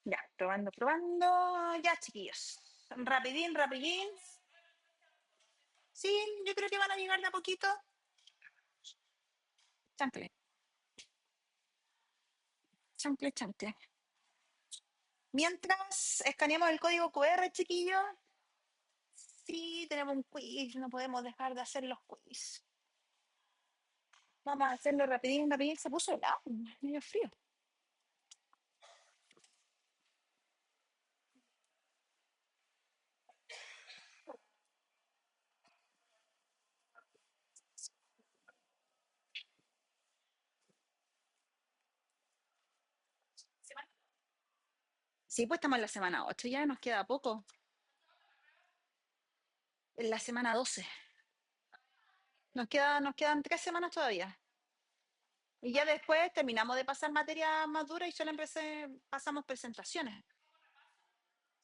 Ya, probando, probando. Ya, chiquillos. Rapidín, rapidín. Sí, yo creo que van a llegar de a poquito. Chancle, chancle, chancle. Mientras escaneamos el código QR, chiquillos. Sí, tenemos un quiz. No podemos dejar de hacer los quiz. Vamos a hacerlo rapidín, rapidín. Se puso helado, medio frío. Sí, pues estamos en la semana 8 ya, nos queda poco. En la semana 12. Nos quedan 3 semanas todavía. Y ya después terminamos de pasar materia más dura y solo pasamos presentaciones.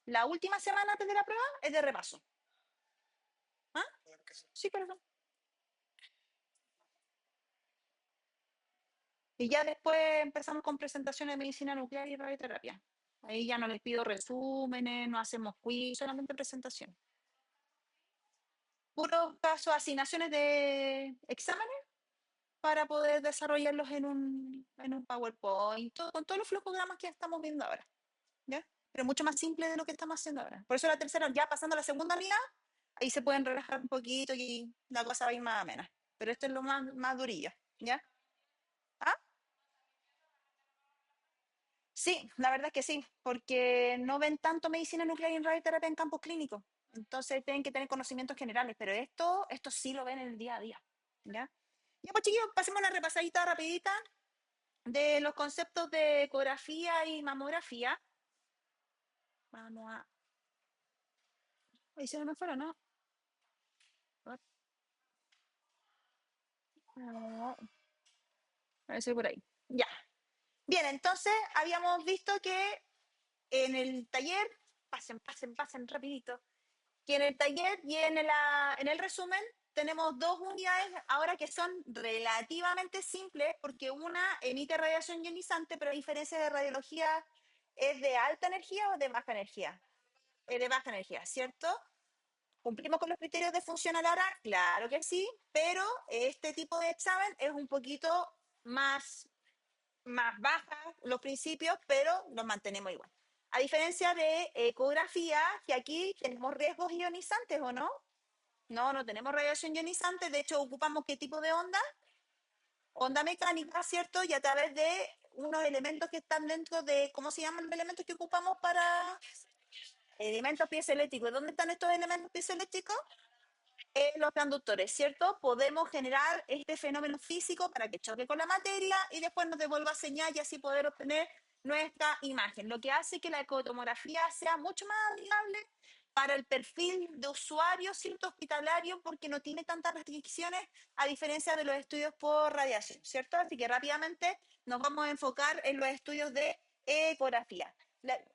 La última semana antes de la prueba es de repaso. ¿Ah? Sí, perdón. Y ya después empezamos con presentaciones de medicina nuclear y radioterapia. Ahí ya no les pido resúmenes, no hacemos quiz, solamente presentación. Puros casos, asignaciones de exámenes para poder desarrollarlos en un PowerPoint, con todos los flujogramas que estamos viendo ahora. ¿Ya? Pero mucho más simple de lo que estamos haciendo ahora. Por eso la tercera, ya pasando a la segunda unidad, ahí se pueden relajar un poquito y la cosa va a ir más amena. Pero esto es lo más durillo, ¿ya? ¿Ah? Sí, la verdad es que sí, porque no ven tanto medicina nuclear y radioterapia en campos clínicos. Entonces tienen que tener conocimientos generales, pero esto sí lo ven en el día a día, ¿ya? Ya pues chiquillos, pasemos una repasadita rapidita de los conceptos de ecografía y mamografía. Vamos a... Ahí se me fueron, ¿no? A ver si por ahí. Ya. Bien, entonces habíamos visto que en el taller, pasen, pasen, pasen rapidito, que en el taller y en el resumen tenemos dos unidades ahora que son relativamente simples porque una emite radiación ionizante, pero a diferencia de radiología, ¿es de alta energía o de baja energía? Es de baja energía, ¿cierto? ¿Cumplimos con los criterios de función a la hora? Claro que sí, pero este tipo de examen es un poquito más bajas los principios, pero los mantenemos igual. A diferencia de ecografía, que aquí tenemos riesgos ionizantes, ¿o no? No, no tenemos radiación ionizante, de hecho ocupamos qué tipo de onda, onda mecánica, ¿cierto? Y a través de unos elementos que están dentro de, ¿cómo se llaman los elementos que ocupamos para elementos piezoeléctricos? ¿Dónde están estos elementos piezoeléctricos? Los transductores, ¿cierto? Podemos generar este fenómeno físico para que choque con la materia y después nos devuelva señal y así poder obtener nuestra imagen, lo que hace que la ecotomografía sea mucho más amigable para el perfil de usuario, ¿cierto? Hospitalario, porque no tiene tantas restricciones a diferencia de los estudios por radiación, ¿cierto? Así que rápidamente nos vamos a enfocar en los estudios de ecografía.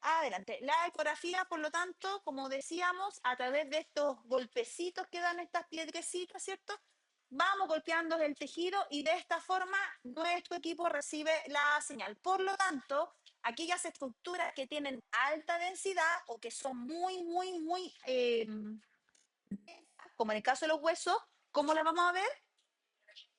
Adelante. La ecografía, por lo tanto, como decíamos, a través de estos golpecitos que dan estas piedrecitas, ¿cierto? Vamos golpeando el tejido y de esta forma nuestro equipo recibe la señal. Por lo tanto, aquellas estructuras que tienen alta densidad o que son muy, muy, muy, como en el caso de los huesos, ¿cómo las vamos a ver?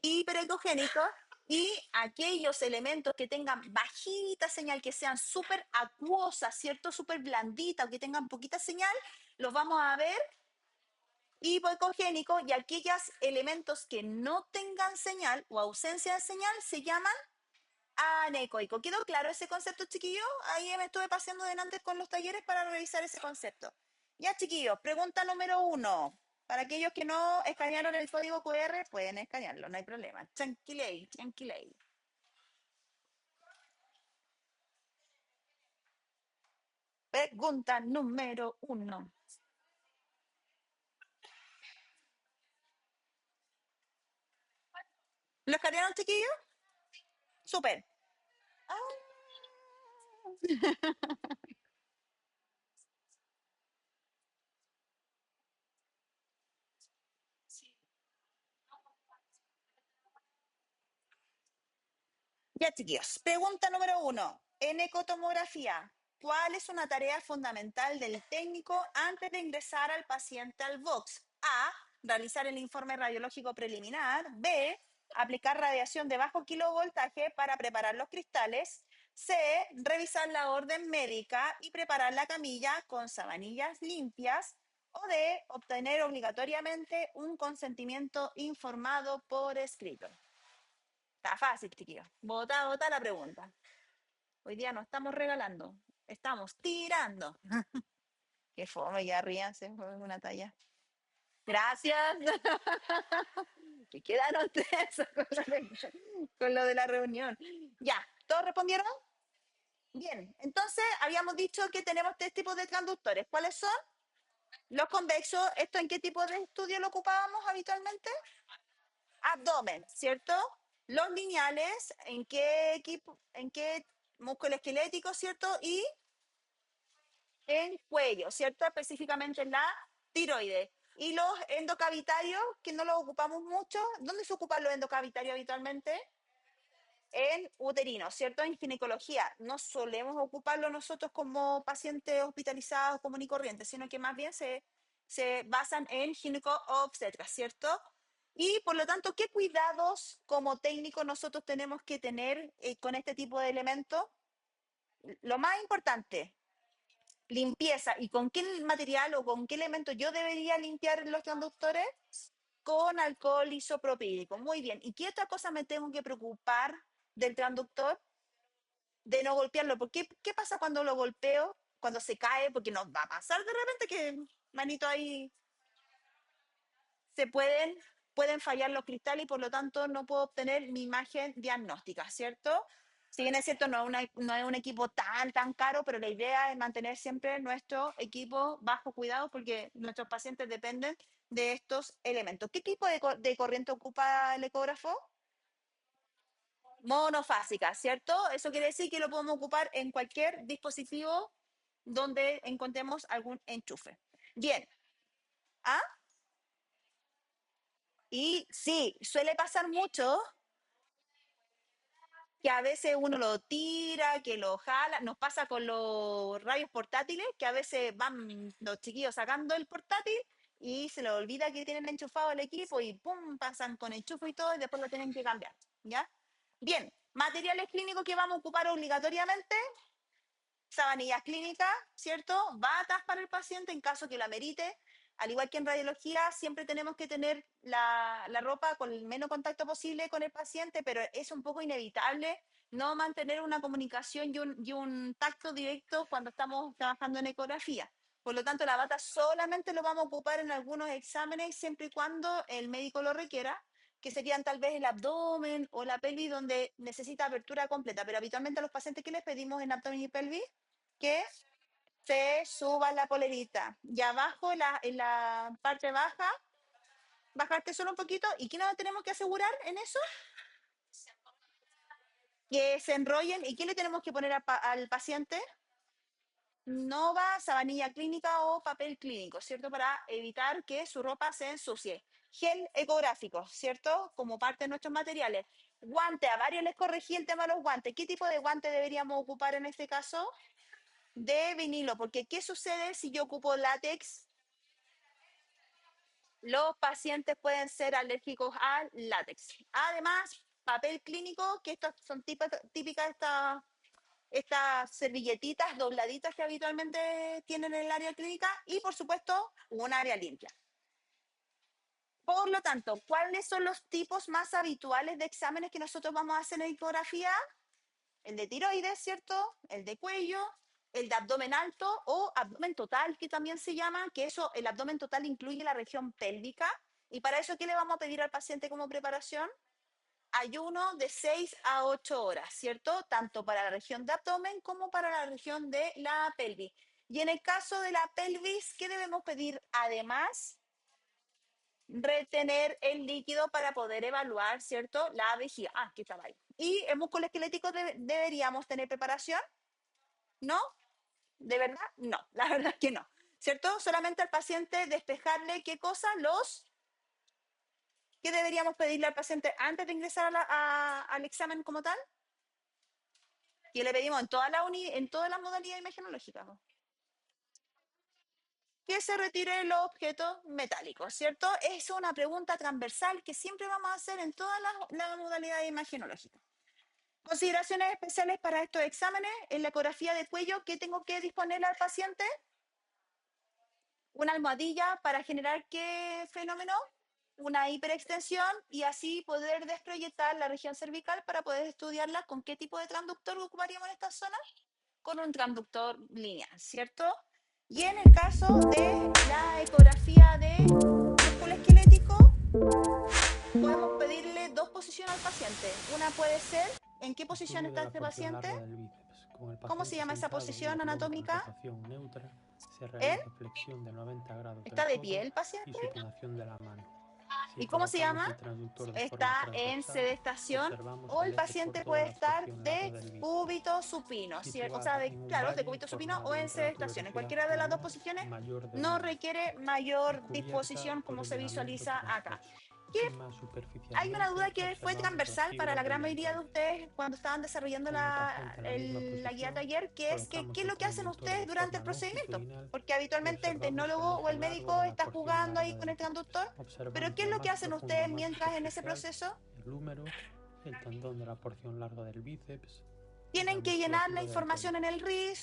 Hiperecogénicos, y aquellos elementos que tengan bajita señal, que sean súper acuosas, ¿cierto? Súper blanditas o que tengan poquita señal, los vamos a ver hipoecogénicos, y aquellos elementos que no tengan señal o ausencia de señal se llaman anecoico. ¿Quedó claro ese concepto, chiquillos? Ahí me estuve paseando delante con los talleres para revisar ese concepto. Ya, chiquillos, pregunta número 1. Para aquellos que no escanearon el código QR, pueden escanearlo, no hay problema. Tranquilei, tranquilei. Pregunta número 1. ¿Lo escanearon, chiquillos? Súper. Ah, ya, chiquillos. Pregunta número 1. En ecotomografía, ¿Cuál es una tarea fundamental del técnico antes de ingresar al paciente al box? A. Realizar el informe radiológico preliminar. B. Aplicar radiación de bajo kilovoltaje para preparar los cristales. C. Revisar la orden médica y preparar la camilla con sabanillas limpias. O D. Obtener obligatoriamente un consentimiento informado por escrito. Está fácil, chiquillos. Vota, vota la pregunta. Hoy día no estamos regalando, estamos tirando. Qué fome, ya ríanse, fue una talla. Gracias. Que quedaron tensos con lo de la reunión. Ya, ¿todos respondieron? Bien, entonces habíamos dicho que tenemos tres tipos de transductores. ¿Cuáles son? Los convexos. ¿Esto en qué tipo de estudio lo ocupábamos habitualmente? Abdomen, ¿cierto? Los lineales, ¿en qué equipo, en qué músculo esquelético, ¿cierto? Y en cuello, ¿cierto? Específicamente en la tiroides. Y los endocavitarios, que no los ocupamos mucho, ¿dónde se ocupan los endocavitarios habitualmente? En uterino, ¿cierto? En ginecología. No solemos ocuparlo nosotros como pacientes hospitalizados común y corriente, sino que más bien se basan en gineco-obstetras, ¿cierto? Y por lo tanto, ¿qué cuidados como técnico nosotros tenemos que tener con este tipo de elementos? Lo más importante, limpieza. ¿Y con qué material o con qué elemento yo debería limpiar los conductores? Con alcohol isopropílico. Muy bien. ¿Y qué otra cosa me tengo que preocupar del transductor? De no golpearlo. ¿Por qué pasa cuando lo golpeo? Cuando se cae, porque nos va a pasar de repente que manito ahí se pueden fallar los cristales y por lo tanto no puedo obtener mi imagen diagnóstica, ¿cierto? Si bien es cierto, no es un equipo tan caro, pero la idea es mantener siempre nuestro equipo bajo cuidado porque nuestros pacientes dependen de estos elementos. ¿Qué tipo de corriente ocupa el ecógrafo? Monofásica, ¿cierto? Eso quiere decir que lo podemos ocupar en cualquier dispositivo donde encontremos algún enchufe. Bien, ¿ah? Y sí, suele pasar mucho que a veces uno lo tira, que lo jala. Nos pasa con los rayos portátiles, que a veces van los chiquillos sacando el portátil y se les olvida que tienen enchufado el equipo y ¡pum! Pasan con enchufe y todo y después lo tienen que cambiar, ¿ya? Bien, materiales clínicos que vamos a ocupar obligatoriamente, sabanillas clínicas, ¿cierto? Batas para el paciente en caso que la merite. Al igual que en radiología, siempre tenemos que tener la ropa con el menos contacto posible con el paciente, pero es un poco inevitable no mantener una comunicación y un tacto directo cuando estamos trabajando en ecografía. Por lo tanto, la bata solamente lo vamos a ocupar en algunos exámenes siempre y cuando el médico lo requiera, que serían tal vez el abdomen o la pelvis donde necesita apertura completa. Pero habitualmente a los pacientes que les pedimos en abdomen y pelvis que se suba la polerita. Y abajo, en la parte baja, bajarte solo un poquito. ¿Y qué nos tenemos que asegurar en eso? Que se enrollen. ¿Y qué le tenemos que poner al paciente? Nova, sabanilla clínica o papel clínico, ¿cierto? Para evitar que su ropa se ensucie. Gel ecográfico, ¿cierto? Como parte de nuestros materiales. Guante, a varios les corregí el tema de los guantes. ¿Qué tipo de guante deberíamos ocupar en este caso? De vinilo, porque ¿qué sucede si yo ocupo látex? Los pacientes pueden ser alérgicos al látex. Además, papel clínico, que estas son típicas estas servilletitas dobladitas que habitualmente tienen en el área clínica y, por supuesto, un área limpia. Por lo tanto, ¿cuáles son los tipos más habituales de exámenes que nosotros vamos a hacer en ecografía? El de tiroides, ¿cierto? El de cuello, el de abdomen alto o abdomen total, que también se llama, que eso, el abdomen total incluye la región pélvica. Y para eso, ¿qué le vamos a pedir al paciente como preparación? Ayuno de 6 a 8 horas, ¿cierto? Tanto para la región de abdomen como para la región de la pelvis. Y en el caso de la pelvis, ¿qué debemos pedir? Además, retener el líquido para poder evaluar, ¿cierto? La vejiga. Ah, aquí estaba ahí. ¿Y el músculo esquelético deberíamos tener preparación? ¿No? ¿De verdad? No, la verdad es que no. ¿Cierto? Solamente al paciente despejarle qué cosa, ¿qué deberíamos pedirle al paciente antes de ingresar al examen como tal? que le pedimos en en todas las modalidades imagenológicas, po, que se retiren los objetos metálicos, ¿cierto? Es una pregunta transversal que siempre vamos a hacer en todas las modalidades imagenológicas. Consideraciones especiales para estos exámenes: en la ecografía de cuello, ¿qué tengo que disponer al paciente? Una almohadilla para generar qué fenómeno, una hiperextensión, y así poder desproyectar la región cervical para poder estudiarla con qué tipo de transductor ocuparíamos en esta zona, con un transductor lineal, ¿cierto? Y en el caso de la ecografía de músculo esquelético, podemos pedirle dos posiciones al paciente. Una puede ser, ¿en qué posición Estudio está de la este porción paciente? larga del bíceps. Con el ¿Cómo se paciente llama esa sentado posición únicamente en anatómica? rotación neutra, se ¿En? realiza flexión de 90 grados del ¿Está de pie codo el y paciente? supinación de la mano. Si ¿Y cómo se llama? colocamos el transductor de forma Está en transversal, sedestación, observamos o el el eje por paciente toda puede la estar porción larga de del bíceps, cúbito supino, ¿cierto? O sea, situada en un claro, de valle cúbito supino o formado en entre la sedestación. En tuberosidad cualquiera de las dos ulnar posiciones mayor del no índice requiere y mayor cubierta disposición por como el se ligamento visualiza acá. transverso. ¿Qué? Y más Hay una superficialmente duda que fue observamos las transversal para fibras la del gran mayoría de ligamento. ustedes cuando estaban desarrollando Con el paciente en la misma la guía posición, taller, que es que, colocamos qué es el lo que hacen transductor ustedes de durante el forma procedimiento. longitudinal Porque y habitualmente el observamos el tecnólogo o eje el largo médico de la está porción jugando ahí larga con del el bíceps. transductor, pero ¿qué Observamos es la lo que más hacen profunda ustedes margen mientras en ese superficial, proceso? el húmero, el tendón de la porción larga del bíceps y la Tienen que llenar la musculatura del información tobillo. en el RIS,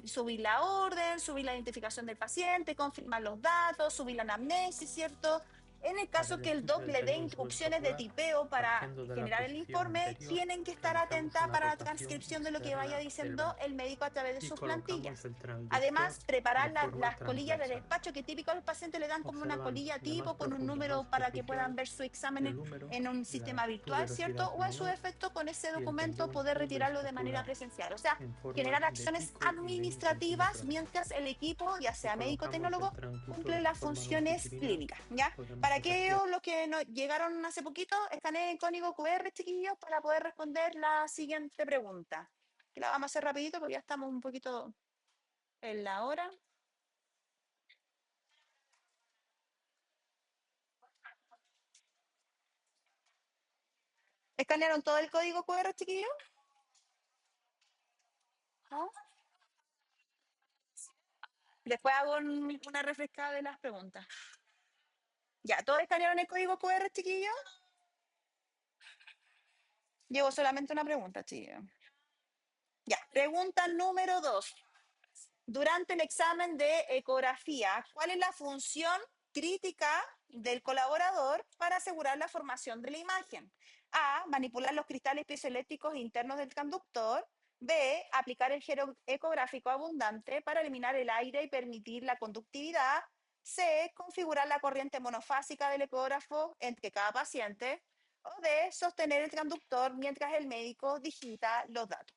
subir la orden, subir la identificación del paciente, confirmar los datos, subir la anamnesis, ¿cierto? En el Para caso el que el estudio doc del le dé tendón instrucciones de subescapular, tipeo para partiendo de la generar el posición informe, anterior, tienen que estar realizamos atentas una para la rotación transcripción de lo que vaya externa del diciendo brazo el médico a través de y sus colocamos plantillas. el transductor Además, preparar de forma las colillas de transversal, despacho que típico los pacientes le dan como una observando colilla la más tipo con un profunda número para que superficial, puedan ver su examen el húmero, en un la sistema virtual, ¿cierto? tuberosidad O en su menor defecto con ese y el documento tendón poder retirarlo de manera subescapular presencial. O sea, en forma generar de acciones pico y de un administrativas centímetro de mientras el equipo, ya Si sea médico colocamos el tecnólogo, transductor cumple de las forma funciones longitudinal, clínicas, ¿ya? podemos Para efectuar aquellos los que no, llegaron hace poquito, están en el código QR, chiquillos, para poder responder la siguiente pregunta. Que la vamos a hacer rapidito porque ya estamos un poquito en la hora. ¿Escanearon todo el código QR, chiquillos? ¿No? Después hago una refrescada de las preguntas. Ya, ¿todos escanearon el código QR, chiquillos? Llevo solamente una pregunta, chiquillos. Ya, pregunta número 2. Durante el examen de ecografía, ¿cuál es la función crítica del colaborador para asegurar la formación de la imagen? A, manipular los cristales piezoeléctricos internos del conductor. B, aplicar el giro ecográfico abundante para eliminar el aire y permitir la conductividad. C, configurar la corriente monofásica del ecógrafo entre cada paciente. O D, sostener el conductor mientras el médico digita los datos.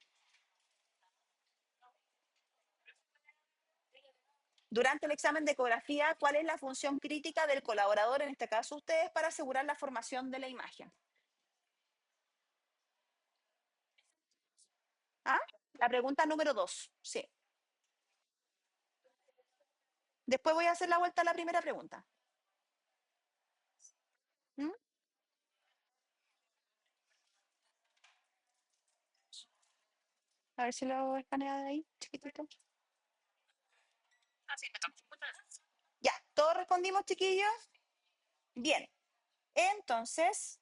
Durante el examen de ecografía, ¿cuál es la función crítica del colaborador, en este caso ustedes, para asegurar la formación de la imagen? ¿Ah? La pregunta número 2. Sí. Después voy a hacer la vuelta a la primera pregunta. ¿Mm? A ver si lo escanea de ahí, chiquitito. Ya, ¿todos respondimos, chiquillos? Bien. Entonces,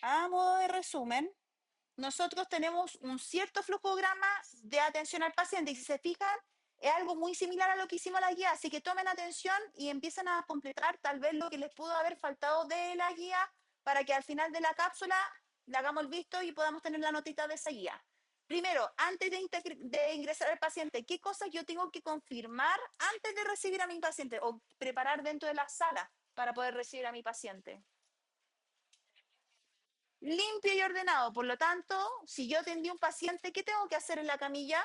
a modo de resumen, nosotros tenemos un cierto flujograma de atención al paciente y si se fijan, es algo muy similar a lo que hicimos en la guía, así que tomen atención y empiecen a completar tal vez lo que les pudo haber faltado de la guía para que al final de la cápsula le hagamos el visto y podamos tener la notita de esa guía. Primero, antes de ingresar al paciente, ¿qué cosas yo tengo que confirmar antes de recibir a mi paciente o preparar dentro de la sala para poder recibir a mi paciente? Limpio y ordenado. Por lo tanto, si yo atendí a un paciente, ¿qué tengo que hacer en la camilla?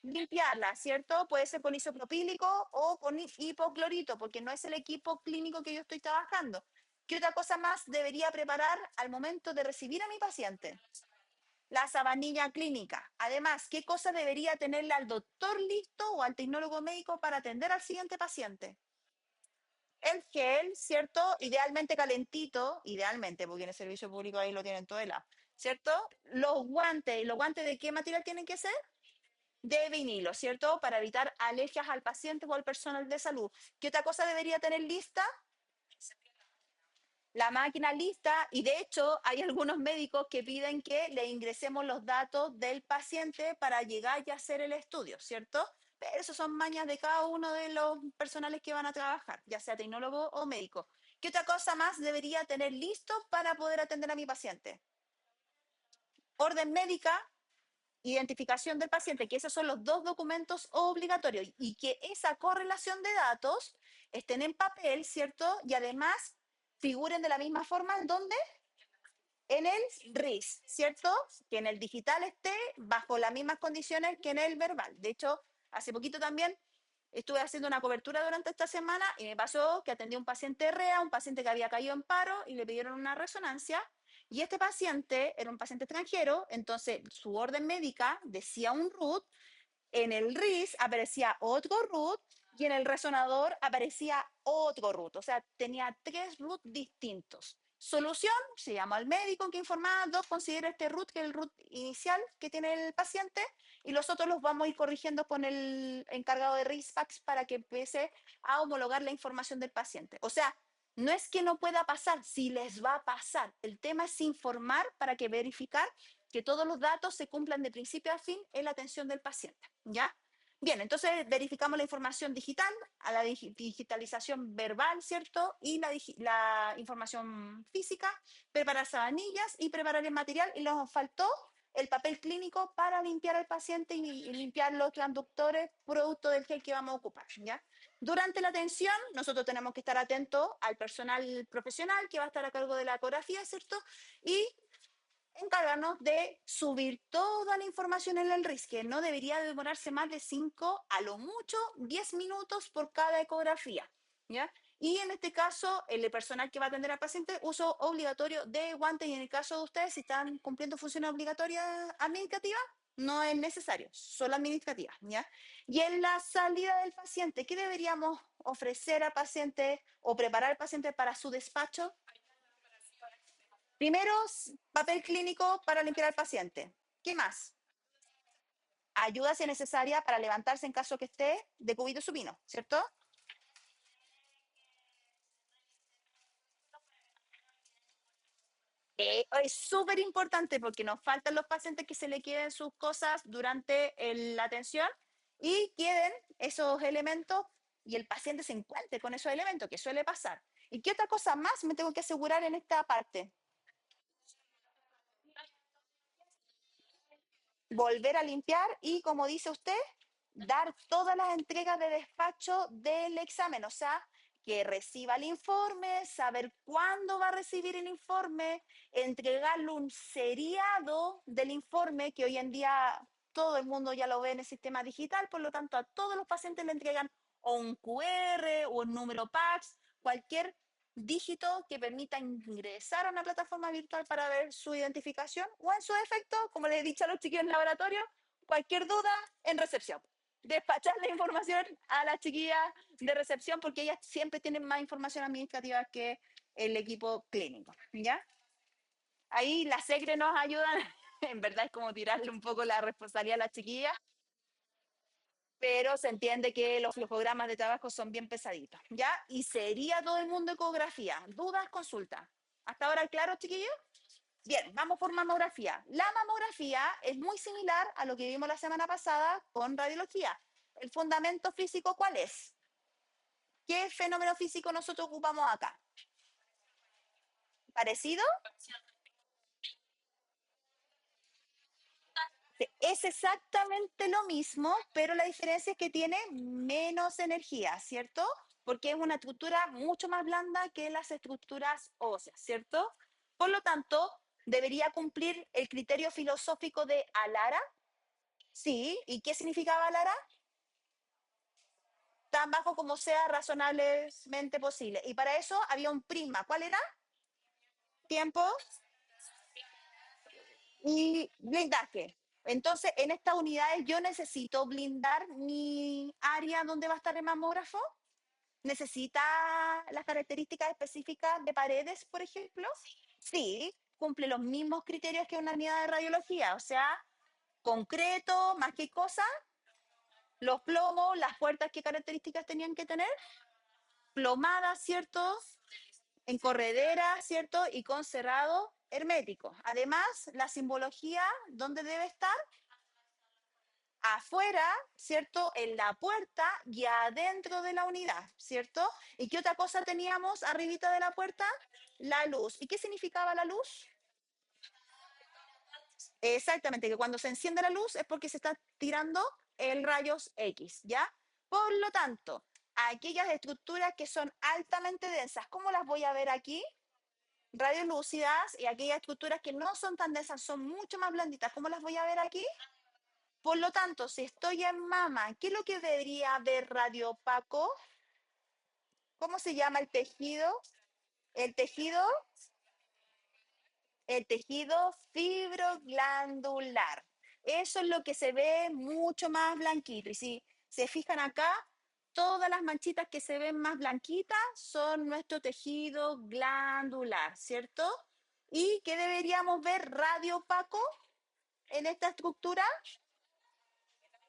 Limpiarla, ¿cierto? Puede ser con isopropílico o con hipoclorito, porque no es el equipo clínico que yo estoy trabajando. ¿Qué otra cosa más debería preparar al momento de recibir a mi paciente? La sabanilla clínica. Además, ¿qué cosa debería tenerle al doctor listo o al tecnólogo médico para atender al siguiente paciente? El gel, ¿cierto? Idealmente calentito, idealmente, porque en el servicio público ahí lo tienen todo helado. ¿cierto? Los guantes de qué material tienen que ser? De vinilo, ¿cierto? Para evitar alergias al paciente o al personal de salud. ¿Qué otra cosa debería tener lista? La máquina lista, y de hecho hay algunos médicos que piden que le ingresemos los datos del paciente para llegar y hacer el estudio, ¿cierto? Pero eso son mañas de cada uno de los personales que van a trabajar, ya sea tecnólogo o médico. ¿Qué otra cosa más debería tener listo para poder atender a mi paciente? Orden médica, identificación del paciente, que esos son los dos documentos obligatorios y que esa correlación de datos estén en papel, ¿cierto? Y además figuren de la misma forma en donde en el RIS, ¿cierto? Que en el digital esté bajo las mismas condiciones que en el verbal. De hecho, hace poquito también estuve haciendo una cobertura durante esta semana y me pasó que atendí a un paciente REA, un paciente que había caído en paro y le pidieron una resonancia. Y este paciente era un paciente extranjero, entonces su orden médica decía un RUT, en el RIS aparecía otro root y en el resonador aparecía otro root. O sea, tenía tres roots distintos. Solución, se llamó al médico que informaba, dos, considera este root que es el root inicial que tiene el paciente y los otros los vamos a ir corrigiendo con el encargado de RISPACS para que empiece a homologar la información del paciente. O sea, no es que no pueda pasar, si les va a pasar. El tema es informar para que verificar que todos los datos se cumplan de principio a fin en la atención del paciente. ¿Ya? Bien, entonces verificamos la información digital, a la digitalización verbal, ¿cierto? Y la información física, preparar sabanillas y preparar el material. Y nos faltó el papel clínico para limpiar al paciente y limpiar los transductores producto del gel que vamos a ocupar, ¿ya? Durante la atención, nosotros tenemos que estar atentos al personal profesional que va a estar a cargo de la ecografía, ¿cierto? Y encargarnos de subir toda la información en el RIS, que no debería demorarse más de 5, a lo mucho 10 minutos por cada ecografía. ¿Ya? Y en este caso, el personal que va a atender al paciente, uso obligatorio de guantes. Y en el caso de ustedes, si están cumpliendo funciones obligatorias administrativas, no es necesario, solo administrativas. ¿Ya? Y en la salida del paciente, ¿qué deberíamos ofrecer al paciente o preparar al paciente para su despacho? Primero, papel clínico para limpiar al paciente. ¿Qué más? Ayuda si es necesaria para levantarse en caso que esté de cubito supino, ¿cierto? Es súper importante porque nos faltan los pacientes que se le queden sus cosas durante la atención y queden esos elementos y el paciente se encuentre con esos elementos, que suele pasar. ¿Y qué otra cosa más me tengo que asegurar en esta parte? Volver a limpiar y, como dice usted, dar todas las entregas de despacho del examen, o sea, que reciba el informe, saber cuándo va a recibir el informe, entregarle un seriado del informe, que hoy en día todo el mundo ya lo ve en el sistema digital, por lo tanto a todos los pacientes le entregan o un QR o un número PAX, cualquier dígito que permita ingresar a una plataforma virtual para ver su identificación o en su defecto, como les he dicho a los chiquillos en laboratorio, cualquier duda en recepción. Despachar la información a las chiquillas de recepción porque ellas siempre tienen más información administrativa que el equipo clínico, ¿ya? Ahí las SECRE nos ayudan, en verdad es como tirarle un poco la responsabilidad a las chiquillas, pero se entiende que los flujogramas de trabajo son bien pesaditos, ¿ya? Y sería todo el mundo ecografía. ¿Dudas? Consulta. ¿Hasta ahora claro, chiquillos? Bien, vamos por mamografía. La mamografía es muy similar a lo que vimos la semana pasada con radiología. ¿El fundamento físico cuál es? ¿Qué fenómeno físico nosotros ocupamos acá? ¿Parecido? Es exactamente lo mismo, pero la diferencia es que tiene menos energía, ¿cierto? Porque es una estructura mucho más blanda que las estructuras óseas, ¿cierto? Por lo tanto, debería cumplir el criterio filosófico de Alara. Sí, ¿y qué significaba Alara? Tan bajo como sea razonablemente posible. Y para eso había un prisma. ¿Cuál era? Tiempo y blindaje. Entonces, en estas unidades yo necesito blindar mi área donde va a estar el mamógrafo. ¿Necesita las características específicas de paredes, por ejemplo? Sí. cumple los mismos criterios que una unidad de radiología, o sea, concreto, más que cosa, los plomos, las puertas, ¿qué características tenían que tener? Plomadas, ¿cierto? En corredera, ¿cierto? Y con cerrado hermético. Además, la simbología, ¿dónde debe estar? Afuera, ¿cierto? En la puerta y adentro de la unidad, ¿cierto? ¿Y qué otra cosa teníamos arribita de la puerta? La luz. ¿Y qué significaba la luz? Exactamente, que cuando se enciende la luz es porque se está tirando el rayos X, ¿ya? Por lo tanto, aquellas estructuras que son altamente densas, ¿cómo las voy a ver aquí? Radiolúcidas, y aquellas estructuras que no son tan densas, son mucho más blanditas, ¿cómo las voy a ver aquí? Por lo tanto, si estoy en mama, ¿qué es lo que debería ver radiopaco? ¿Cómo se llama el tejido? El tejido, el tejido fibroglandular. Eso es lo que se ve mucho más blanquito. Y si se fijan acá, todas las manchitas que se ven más blanquitas son nuestro tejido glandular, ¿cierto? ¿Y qué deberíamos ver radiopaco en esta estructura?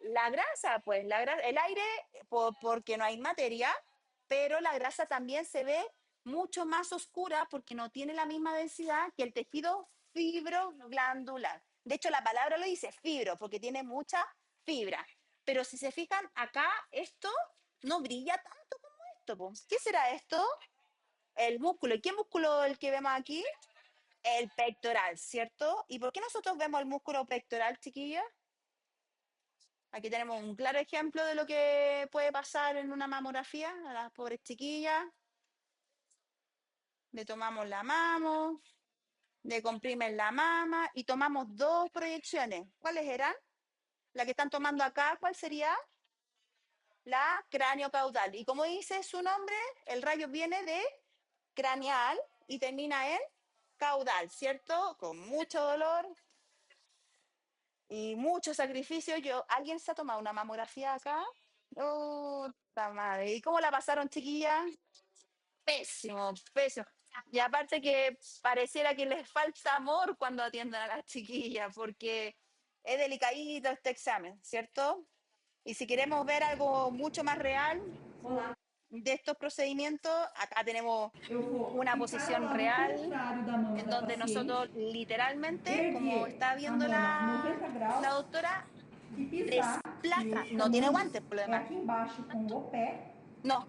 La grasa, pues, el aire, porque no hay materia, pero la grasa también se ve mucho más oscura porque no tiene la misma densidad que el tejido fibroglandular. De hecho, la palabra lo dice fibro, porque tiene mucha fibra. Pero si se fijan acá, esto no brilla tanto como esto, po. ¿Qué será esto? El músculo. ¿Y qué músculo el que vemos aquí? El pectoral, ¿cierto? ¿Y por qué nosotros vemos el músculo pectoral, chiquillos? Aquí tenemos un claro ejemplo de lo que puede pasar en una mamografía a las pobres chiquillas. Le tomamos la mamo, le comprimen la mama y tomamos dos proyecciones. ¿Cuáles eran? La que están tomando acá, ¿cuál sería? La cráneo-caudal. Y como dice su nombre, el rayo viene de craneal y termina en caudal, ¿cierto? Con mucho dolor y mucho sacrificio. ¿Alguien se ha tomado una mamografía acá? Oh, madre. ¿Y cómo la pasaron, chiquillas? Pésimo, pésimo. Y aparte que pareciera que les falta amor cuando atienden a las chiquillas, porque es delicadito este examen, ¿cierto? Y si queremos ver algo mucho más real de estos procedimientos, acá tenemos Eu vou una ficar ao posición lado real contrário da mama en da donde nosotros paciente, literalmente, como erguer está a viendo mama la, 90 graus la doctora, e pisar desplaza, meus no tiene comandos guantes por lo é demás, aqui embaixo com o pé no,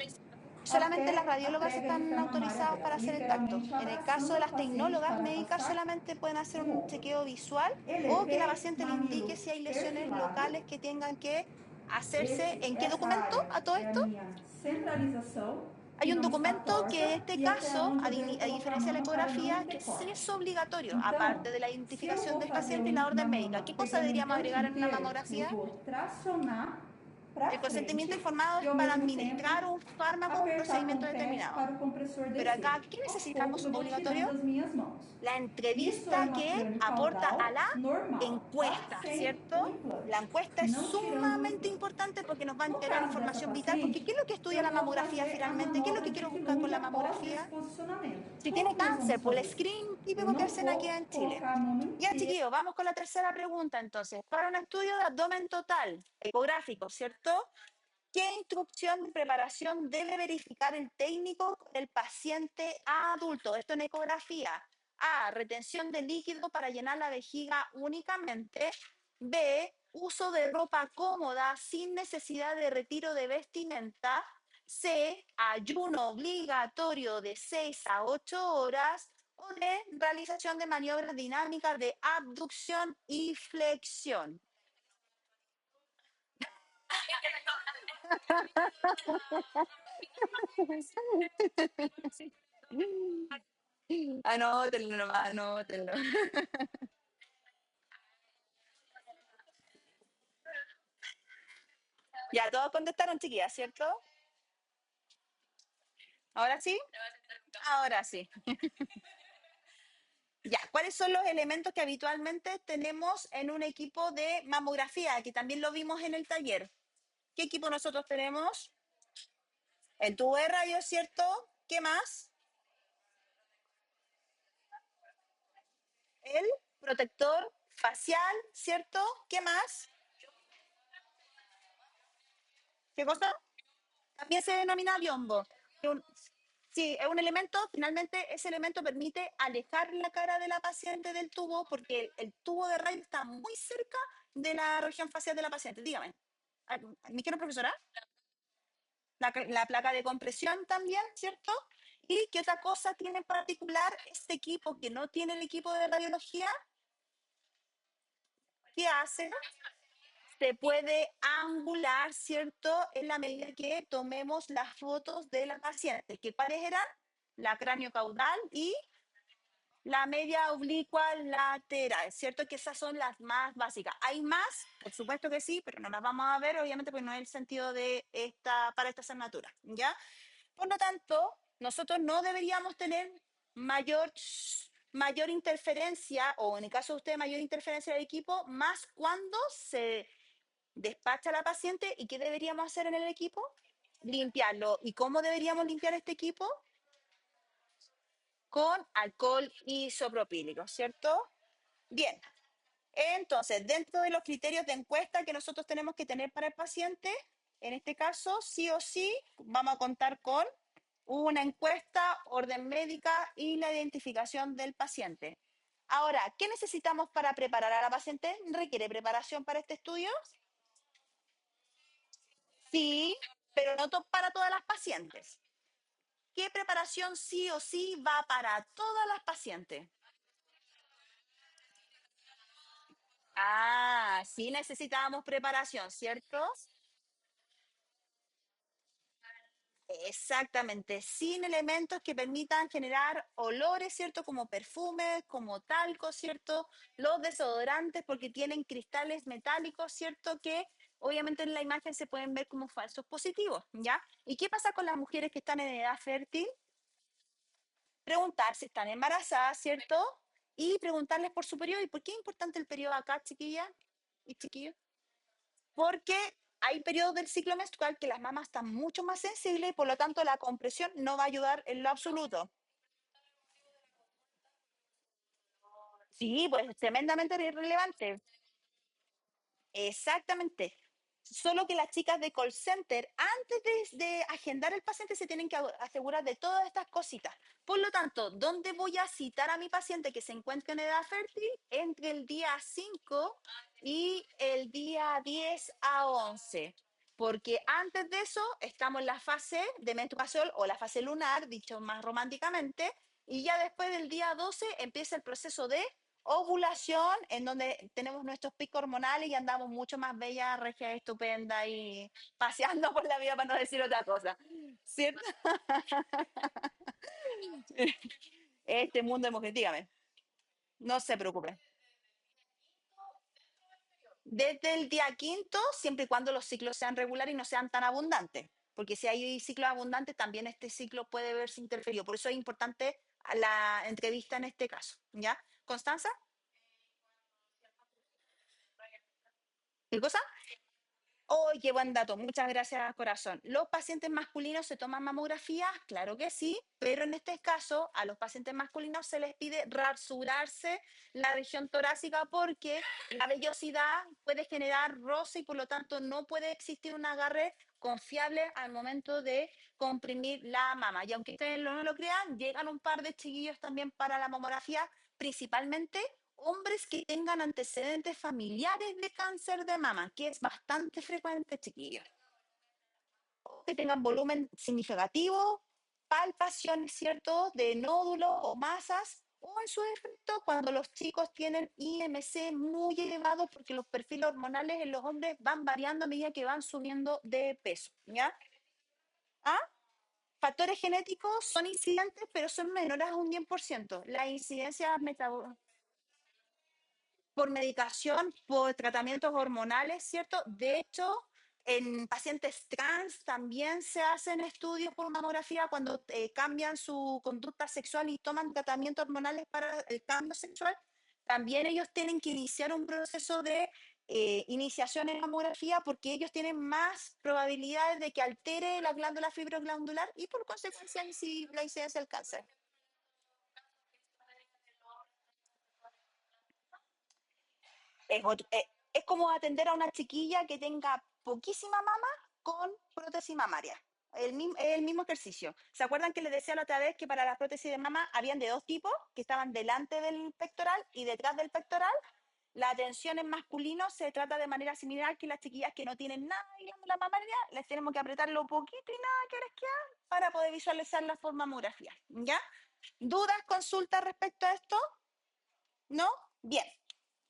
solamente las até a radiólogas prega están inframamária autorizadas dela, para hacer el tacto. literalmente En el caso de abraçando a las paciente tecnólogas para médicas afastar solamente pueden hacer o un óvulo. chequeo visual o que la Elevei paciente le mamilo indique si hay lesiones perfilado. locales que tengan que hacerse. Esse, ¿En qué essa documento área a todo é a esto? minha centralização, Hay que un não está documento que en torta, este e até caso, onde eu devo a colocar a diferencia de la mama para não ecografía, que ter sí es corte. obligatorio, Então, aparte de la se eu identificación vou del fazer paciente y la uma orden médica. mama ¿Qué cosa pegando um deberíamos corte agregar en una inteiro, eu mamografía? vou tracionar para El consentimiento frente informado e es ao para mesmo tempo administrar un fármaco, un apertar com procedimiento o pé determinado. para o compressor Pero descer. acá, ¿qué Aos poucos necesitamos eu vou tirando obligatorio? as minhas mãos. La Isso é entrevista uma que crânio aporta a caudal la normal, tá? encuesta, Sem ¿cierto? o La implante. encuesta es Não tirando o sumamente implante. importante porque nos va a No entregar caso dessa información vital, porque ¿qué paciente, es lo que estudia eu la vou mamografía fazer a finalmente? ¿Qué es lo manobra que de quiero buscar con Filunga la após mamografía? desposicionamento. Si tiene Como nós cáncer, vamos por el fazer? screening Eu típico que não hacen aquí vou en Chile. colocar a mama Ya, inteira. chiquillos, vamos con la tercera pregunta entonces. Para un estudio de abdomen total, ecográfico, ¿cierto? ¿Qué instrucción de preparación debe verificar el técnico con el paciente adulto? Esto en ecografía. A. Retención de líquido para llenar la vejiga únicamente. B. Uso de ropa cómoda sin necesidad de retiro de vestimenta. C. Ayuno obligatorio de 6 a 8 horas. O D. Realización de maniobras dinámicas de abducción y flexión. Anótenlo nomás, anótenlo. Ya, todos contestaron, chiquillas, ¿cierto? ¿Ahora sí? Ahora sí. Ya, ¿cuáles son los elementos que habitualmente tenemos en un equipo de mamografía? Que también lo vimos en el taller. ¿Qué equipo nosotros tenemos? El tubo de rayos, ¿cierto? ¿Qué más? El protector facial, ¿cierto? ¿Qué más? ¿Qué cosa? También se denomina biombo. Sí, es un elemento, finalmente ese elemento permite alejar la cara de la paciente del tubo porque el tubo de rayo está muy cerca de la región facial de la paciente. Dígame, ¿me quiero, profesora? La placa de compresión también, ¿cierto? ¿Y qué otra cosa tiene en particular este equipo que no tiene el equipo de radiología? ¿Qué hace? Se puede angular, ¿cierto? En la medida que tomemos las fotos de la paciente. ¿Qué cuáles eran? La cráneo caudal y la media oblicua lateral, ¿cierto? Que esas son las más básicas. ¿Hay más? Por supuesto que sí, pero no las vamos a ver, obviamente, porque no es el sentido de para esta asignatura, ¿ya? Por lo tanto, nosotros no deberíamos tener mayor, mayor interferencia, o en el caso de usted, mayor interferencia del equipo, más cuando se despacha a la paciente. ¿Y qué deberíamos hacer en el equipo? Limpiarlo. ¿Y cómo deberíamos limpiar este equipo? Con alcohol isopropílico, ¿cierto? Bien, entonces, dentro de los criterios de encuesta que nosotros tenemos que tener para el paciente, en este caso, sí o sí, vamos a contar con una encuesta, orden médica y la identificación del paciente. Ahora, ¿qué necesitamos para preparar a la paciente? ¿Requiere preparación para este estudio? Sí, pero no para todas las pacientes. ¿Qué preparación sí o sí va para todas las pacientes? Ah, sí necesitábamos preparación, ¿cierto? Exactamente, sin elementos que permitan generar olores, ¿cierto? Como perfumes, como talco, ¿cierto? Los desodorantes porque tienen cristales metálicos, ¿cierto? Que obviamente en la imagen se pueden ver como falsos positivos, ¿ya? ¿Y qué pasa con las mujeres que están en edad fértil? Preguntar si están embarazadas, ¿cierto? Y preguntarles por su periodo. ¿Y por qué es importante el periodo acá, chiquilla y chiquillos? Porque hay periodos del ciclo menstrual que las mamás están mucho más sensibles y por lo tanto la compresión no va a ayudar en lo absoluto. Sí, pues es tremendamente relevante. Exactamente. Solo que las chicas de call center, antes de agendar el paciente, se tienen que asegurar de todas estas cositas. Por lo tanto, ¿dónde voy a citar a mi paciente que se encuentre en edad fértil? Entre el día 5 y el día 10 a 11. Porque antes de eso estamos en la fase de menstruación o la fase lunar, dicho más románticamente, y ya después del día 12 empieza el proceso de ovulación, en donde tenemos nuestros picos hormonales y andamos mucho más bellas, regia, estupenda y paseando por la vida, para no decir otra cosa. ¿Cierto? Este mundo de mujeres, dígame, no se preocupe. Desde el día quinto, siempre y cuando los ciclos sean regulares y no sean tan abundantes, porque si hay ciclos abundantes, también este ciclo puede verse interferido. Por eso es importante la entrevista en este caso. ¿Ya? ¿Constanza? ¿Qué cosa? ¡Oh, qué buen dato! Muchas gracias, corazón. ¿Los pacientes masculinos se toman mamografías? Claro que sí, pero en este caso a los pacientes masculinos se les pide rasurarse la región torácica porque la vellosidad puede generar roce y por lo tanto no puede existir un agarre confiable al momento de comprimir la mama. Y aunque ustedes no lo crean, llegan un par de chiquillos también para la mamografía, principalmente hombres que tengan antecedentes familiares de cáncer de mama, que es bastante frecuente, chiquillos. O que tengan volumen significativo, palpaciones, ¿cierto?, de nódulos o masas, o en su defecto, cuando los chicos tienen IMC muy elevado, porque los perfiles hormonales en los hombres van variando a medida que van subiendo de peso, ¿ya? ¿Ah? Factores genéticos son incidentes, pero son menores a un 10%. La incidencia metabólica por medicación, por tratamientos hormonales, ¿cierto? De hecho, en pacientes trans también se hacen estudios por mamografía cuando cambian su conducta sexual y toman tratamientos hormonales para el cambio sexual. También ellos tienen que iniciar un proceso de iniciación en mamografía porque ellos tienen más probabilidades de que altere la glándula fibroglandular y por consecuencia la incidencia del cáncer. Es como atender a una chiquilla que tenga poquísima mama con prótesis mamaria. El mismo ejercicio. ¿Se acuerdan que les decía la otra vez que para las prótesis de mama habían de dos tipos, que estaban delante del pectoral y detrás del pectoral? La atención en masculino se trata de manera similar que las chiquillas que no tienen nada de glándula mamaria, les tenemos que apretarlo poquito y nada que les queda para poder visualizar la forma mamografía. ¿Ya? ¿Dudas, consultas respecto a esto? ¿No? Bien.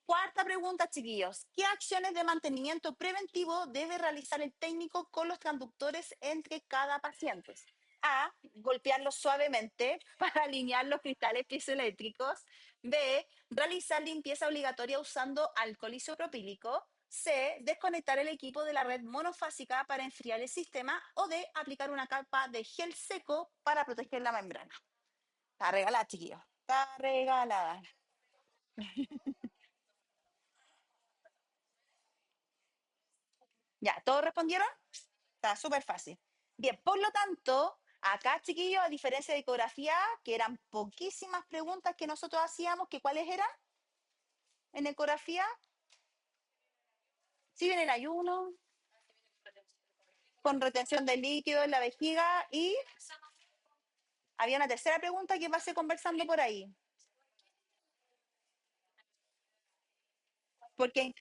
Cuarta pregunta, chiquillos. ¿Qué acciones de mantenimiento preventivo debe realizar el técnico con los transductores entre cada paciente? A. Golpearlos suavemente para alinear los cristales piezoeléctricos. B. Realizar limpieza obligatoria usando alcohol isopropílico. C. Desconectar el equipo de la red monofásica para enfriar el sistema. O D. Aplicar una capa de gel seco para proteger la membrana. Está regalada, chiquillos. Está regalada. Ya, ¿todos respondieron? Está súper fácil. Bien, por lo tanto, acá, chiquillos, a diferencia de ecografía, que eran poquísimas preguntas que nosotros hacíamos, que ¿cuáles eran en ecografía? Sí, viene el ayuno, con retención de líquido en la vejiga y había una tercera pregunta que pasé conversando por ahí. Porque,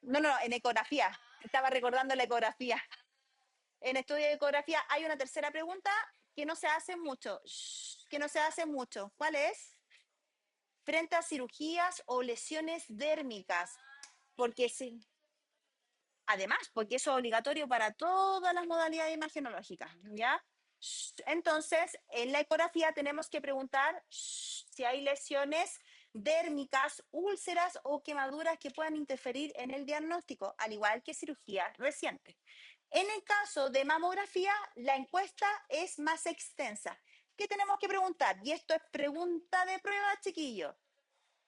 no, en ecografía, estaba recordando la ecografía. En estudio de ecografía hay una tercera pregunta que no se hace mucho, que no se hace mucho. ¿Cuál es? Frente a cirugías o lesiones dérmicas, porque sí, además, porque eso es obligatorio para todas las modalidades imagenológicas, ¿ya? Entonces, en la ecografía tenemos que preguntar si hay lesiones dérmicas, úlceras o quemaduras que puedan interferir en el diagnóstico, al igual que cirugías recientes. En el caso de mamografía, la encuesta es más extensa. ¿Qué tenemos que preguntar? Y esto es pregunta de prueba, chiquillos.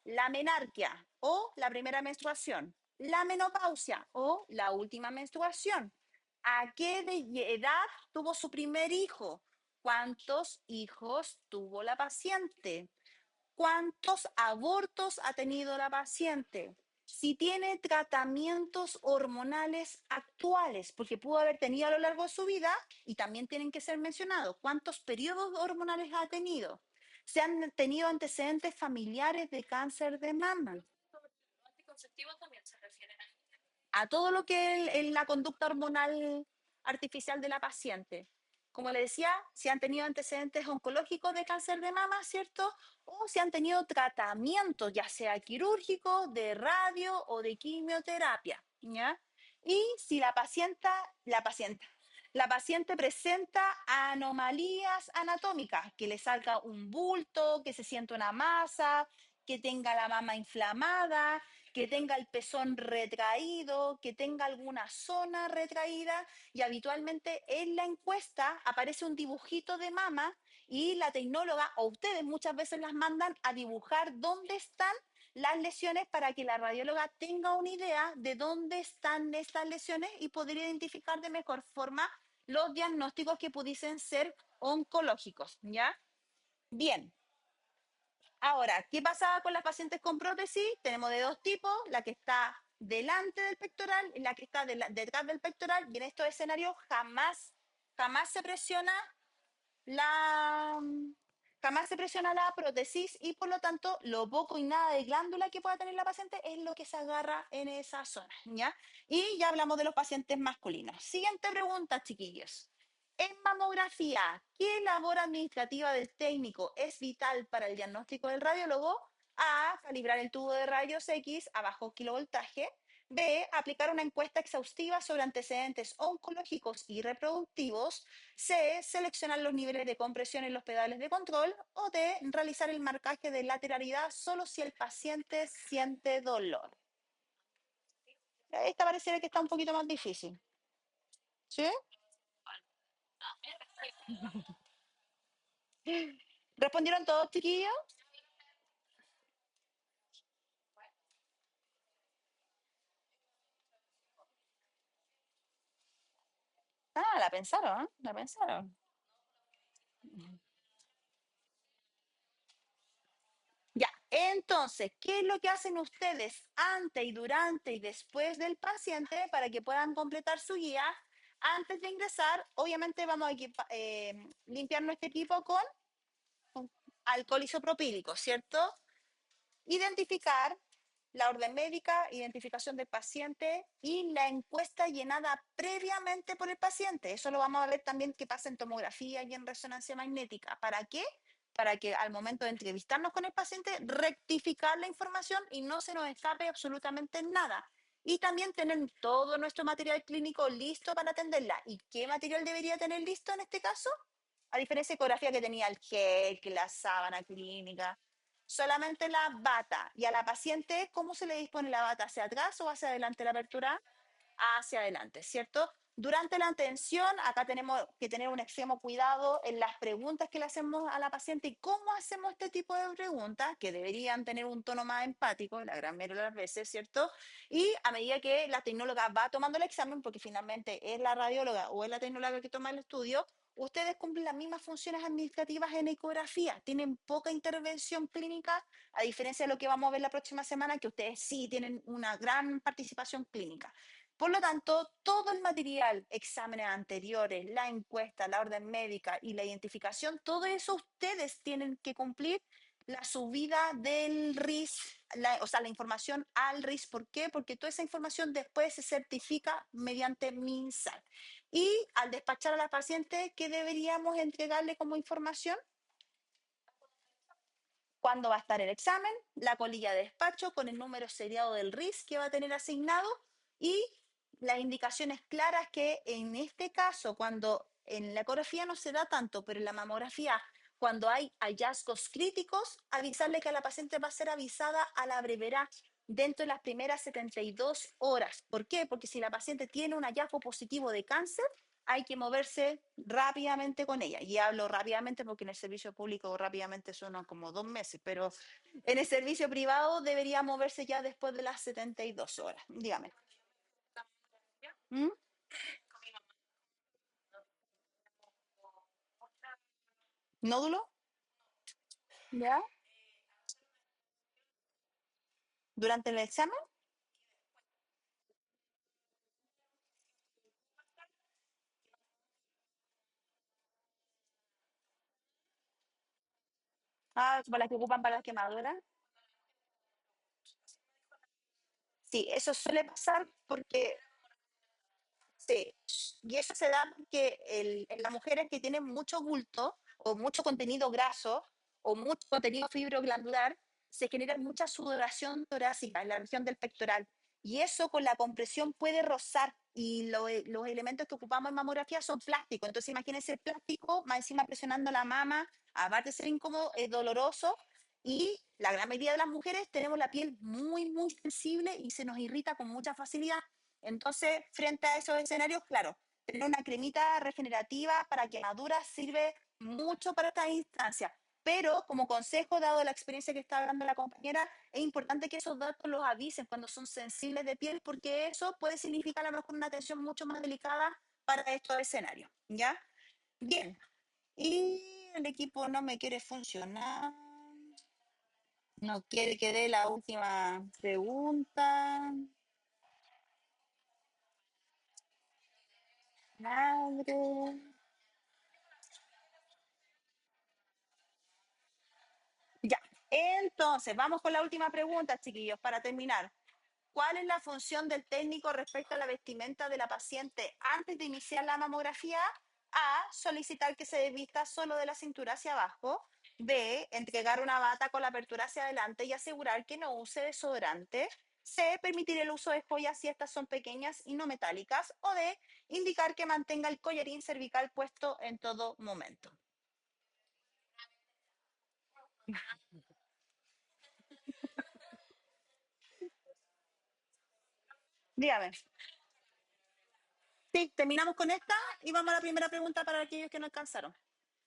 La menarquia o la primera menstruación, la menopausia o la última menstruación. ¿A qué edad tuvo su primer hijo? ¿Cuántos hijos tuvo la paciente? ¿Cuántos abortos ha tenido la paciente? Si tiene tratamientos hormonales actuales, porque pudo haber tenido a lo largo de su vida y también tienen que ser mencionados. ¿Cuántos periodos hormonales ha tenido? ¿Se han tenido antecedentes familiares de cáncer de mama? A todo lo que es la conducta hormonal artificial de la paciente. Como le decía, si han tenido antecedentes oncológicos de cáncer de mama, ¿cierto? O si han tenido tratamientos, ya sea quirúrgico, de radio o de quimioterapia, ¿ya? Y si la paciente presenta anomalías anatómicas, que le salga un bulto, que se sienta una masa, que tenga la mama inflamada, que tenga el pezón retraído, que tenga alguna zona retraída y habitualmente en la encuesta aparece un dibujito de mama y la tecnóloga o ustedes muchas veces las mandan a dibujar dónde están las lesiones para que la radióloga tenga una idea de dónde están estas lesiones y poder identificar de mejor forma los diagnósticos que pudiesen ser oncológicos, ¿ya? Bien, ahora, ¿qué pasa con las pacientes con prótesis? Tenemos de dos tipos, la que está delante del pectoral y la que está detrás del pectoral. Y en estos escenarios jamás se presiona la, jamás se presiona la prótesis y por lo tanto lo poco y nada de glándula que pueda tener la paciente es lo que se agarra en esa zona, ¿ya? Y ya hablamos de los pacientes masculinos. Siguiente pregunta, chiquillos. En mamografía, ¿qué labor administrativa del técnico es vital para el diagnóstico del radiólogo? A. Calibrar el tubo de rayos X a bajo kilovoltaje. B. Aplicar una encuesta exhaustiva sobre antecedentes oncológicos y reproductivos. C. Seleccionar los niveles de compresión en los pedales de control. O D. Realizar el marcaje de lateralidad solo si el paciente siente dolor. Esta pareciera que está un poquito más difícil. ¿Sí? ¿Respondieron todos, chiquillos? Ah, la pensaron, ¿eh? La pensaron. Ya, Entonces, ¿qué es lo que hacen ustedes antes y durante y después del paciente para que puedan completar su guía? Antes de ingresar, obviamente vamos a limpiar nuestro equipo con alcohol isopropílico, ¿cierto? Identificar la orden médica, identificación del paciente y la encuesta llenada previamente por el paciente. Eso lo vamos a ver también que pasa en tomografía y en resonancia magnética. ¿Para qué? Para que al momento de entrevistarnos con el paciente, rectificar la información y no se nos escape absolutamente nada. Y también tener todo nuestro material clínico listo para atenderla. ¿Y qué material debería tener listo en este caso? A diferencia de ecografía que tenía el gel, que la sábana clínica, solamente la bata. Y a la paciente, ¿cómo se le dispone la bata? ¿Hacia atrás o hacia adelante la apertura? Hacia adelante, ¿cierto? Durante la atención, acá tenemos que tener un extremo cuidado en las preguntas que le hacemos a la paciente y cómo hacemos este tipo de preguntas, que deberían tener un tono más empático, la gran mayoría de las veces, ¿cierto? Y a medida que la tecnóloga va tomando el examen, porque finalmente es la radióloga o es la tecnóloga que toma el estudio, ustedes cumplen las mismas funciones administrativas en ecografía, tienen poca intervención clínica, a diferencia de lo que vamos a ver la próxima semana, que ustedes sí tienen una gran participación clínica. Por lo tanto, todo el material, exámenes anteriores, la encuesta, la orden médica y la identificación, todo eso ustedes tienen que cumplir la subida del RIS, o sea, la información al RIS. ¿Por qué? Porque toda esa información después se certifica mediante MinSal. Y al despachar a la paciente, ¿qué deberíamos entregarle como información? Cuándo va a estar el examen, la colilla de despacho con el número seriado del RIS que va a tener asignado y las indicaciones claras que en este caso, cuando en la ecografía no se da tanto, pero en la mamografía, cuando hay hallazgos críticos, avisarle que a la paciente va a ser avisada a la brevedad dentro de las primeras 72 horas. ¿Por qué? Porque si la paciente tiene un hallazgo positivo de cáncer, hay que moverse rápidamente con ella. Y hablo rápidamente porque en el servicio público rápidamente son como 2 meses, pero en el servicio privado debería moverse ya después de las 72 horas. Dígame. ¿Mm? ¿Nódulo? ¿Ya? ¿Durante el examen? Ah, para las que ocupan para las quemaduras. Sí, eso suele pasar porque sí, y eso se da porque en las mujeres que tienen mucho bulto o mucho contenido graso o mucho contenido fibroglandular, se genera mucha sudoración torácica en la región del pectoral. Y eso con la compresión puede rozar. Y los elementos que ocupamos en mamografía son plásticos. Entonces imagínense el plástico, más encima presionando la mama, aparte de ser incómodo, es doloroso. Y la gran mayoría de las mujeres tenemos la piel muy, muy sensible y se nos irrita con mucha facilidad. Entonces, frente a esos escenarios, claro, tener una cremita regenerativa para quemaduras sirve mucho para estas instancias. Pero como consejo, dado la experiencia que está hablando la compañera, es importante que esos datos los avisen cuando son sensibles de piel, porque eso puede significar a lo mejor una atención mucho más delicada para estos escenarios. ¿Ya? Bien. Y el equipo no me quiere funcionar. No quiere que dé la última pregunta. Madre. Ya, entonces, vamos con la última pregunta, chiquillos, para terminar. ¿Cuál es la función del técnico respecto a la vestimenta de la paciente antes de iniciar la mamografía? A, solicitar que se vista solo de la cintura hacia abajo. B, entregar una bata con la apertura hacia adelante y asegurar que no use desodorante. C, permitir el uso de joyas si estas son pequeñas y no metálicas. O D, indicar que mantenga el collarín cervical puesto en todo momento. Dígame. Sí, terminamos con esta y vamos a la primera pregunta para aquellos que no alcanzaron.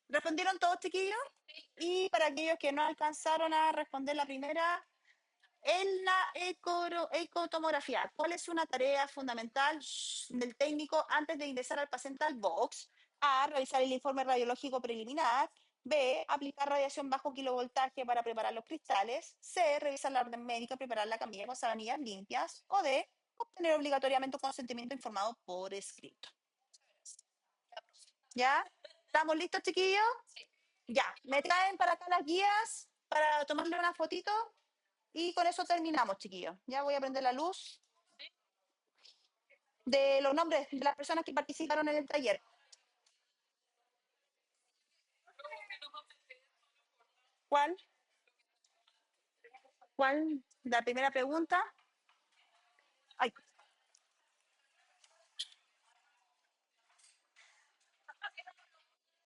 ¿Respondieron todos, chiquillos? Y para aquellos que no alcanzaron a responder la primera, en la ecotomografía, ¿cuál es una tarea fundamental del técnico antes de ingresar al paciente al box? A, realizar el informe radiológico preliminar. B, aplicar radiación bajo kilovoltaje para preparar los cristales. C, revisar la orden médica, preparar la camilla con sabanillas limpias. O D, obtener obligatoriamente un consentimiento informado por escrito. ¿Ya? ¿Estamos listos, chiquillos? Ya, me traen para acá las guías para tomarle una fotito y con eso terminamos, chiquillos. Ya voy a prender la luz de los nombres de las personas que participaron en el taller. ¿Cuál? ¿Cuál? La primera pregunta. Ay,